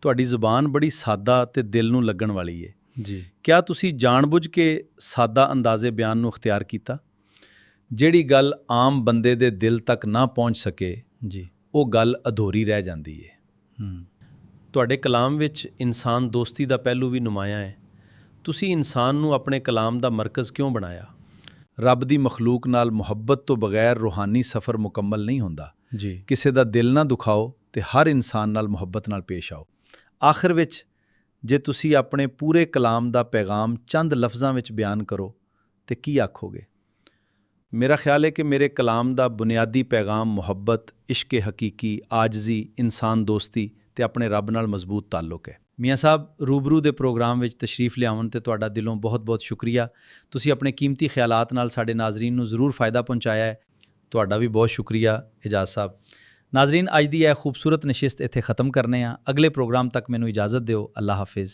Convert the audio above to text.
ਤੁਹਾਡੀ ਜ਼ੁਬਾਨ ਬੜੀ ਸਾਦਾ ਤੇ ਦਿਲ ਨੂੰ ਲੱਗਣ ਵਾਲੀ ਹੈ। ਜੀ। ਕਿਆ ਤੁਸੀਂ ਜਾਣਬੁੱਝ ਕੇ ਸਾਦਾ ਅੰਦਾਜ਼ੇ ਬਿਆਨ ਨੂੰ ਅਖਤਿਆਰ ਕੀਤਾ? ਜਿਹੜੀ ਗੱਲ ਆਮ ਬੰਦੇ ਦੇ ਦਿਲ ਤੱਕ ਨਾ ਪਹੁੰਚ ਸਕੇ ਜੀ। ਉਹ ਗੱਲ ਅਧੂਰੀ ਰਹਿ ਜਾਂਦੀ ਹੈ। ਤੁਹਾਡੇ ਕਲਾਮ ਵਿੱਚ ਇਨਸਾਨ ਦੋਸਤੀ ਦਾ ਪਹਿਲੂ ਵੀ ਨੁਮਾਇਆ ਹੈ। ਤੁਸੀਂ ਇਨਸਾਨ ਨੂੰ ਆਪਣੇ ਕਲਾਮ ਦਾ ਮਰਕਜ਼ ਕਿਉਂ ਬਣਾਇਆ? ਰੱਬ ਦੀ ਮਖਲੂਕ ਨਾਲ ਮੁਹੱਬਤ ਤੋਂ ਬਗੈਰ ਰੂਹਾਨੀ ਸਫ਼ਰ ਮੁਕੰਮਲ ਨਹੀਂ ਹੁੰਦਾ। ਜੀ। ਕਿਸੇ ਦਾ ਦਿਲ ਨਾ ਦੁਖਾਓ ਤੇ ਹਰ ਇਨਸਾਨ ਨਾਲ ਮੁਹੱਬਤ ਨਾਲ ਪੇਸ਼ ਆਓ। ਆਖਿਰ ਵਿੱਚ ਜੇ ਤੁਸੀਂ ਆਪਣੇ ਪੂਰੇ ਕਲਾਮ ਦਾ ਪੈਗਾਮ ਚੰਦ ਲਫ਼ਜ਼ਾਂ ਵਿੱਚ ਬਿਆਨ ਕਰੋ ਤੇ ਕੀ ਆਖੋਗੇ? ਮੇਰਾ ਖਿਆਲ ਹੈ ਕਿ ਮੇਰੇ ਕਲਾਮ ਦਾ ਬੁਨਿਆਦੀ ਪੈਗਾਮ ਮੁਹੱਬਤ, ਇਸ਼ਕ ਹਕੀਕੀ, ਆਜਜ਼ੀ, ਇਨਸਾਨ ਦੋਸਤੀ ਤੇ ਆਪਣੇ ਰੱਬ ਨਾਲ ਮਜ਼ਬੂਤ ਤਾਲੁਕ ਹੈ। ਮੀਆਂ ਸਾਹਿਬ, ਰੂਬਰੂ ਦੇ ਪ੍ਰੋਗਰਾਮ ਵਿੱਚ ਤਸ਼ਰੀਫ ਲਿਆਉਣ ਤੇ ਤੁਹਾਡਾ ਦਿਲੋਂ ਬਹੁਤ-ਬਹੁਤ ਸ਼ੁਕਰੀਆ। ਤੁਸੀਂ ਆਪਣੇ ਕੀਮਤੀ ਖਿਆਲਾਤ ਨਾਲ ਸਾਡੇ ਨਾਜ਼ਰੀਨ ਨੂੰ ਜ਼ਰੂਰ ਫ਼ਾਇਦਾ ਪਹੁੰਚਾਇਆ ਹੈ। ਤੁਹਾਡਾ ਵੀ ਬਹੁਤ ਸ਼ੁਕਰੀਆ ਇਜਾਜ਼ ਸਾਹਿਬ। ਨਾਜ਼ਰੀਨ, ਅੱਜ ਦੀ ਇਹ ਖੂਬਸੂਰਤ ਨਸ਼ਿਸਤ ਇੱਥੇ ਖ਼ਤਮ ਕਰਨੇ ਆ। ਅਗਲੇ ਪ੍ਰੋਗਰਾਮ ਤੱਕ ਮੈਨੂੰ ਇਜਾਜ਼ਤ ਦਿਓ। ਅੱਲਾ ਹਾਫਿਜ਼।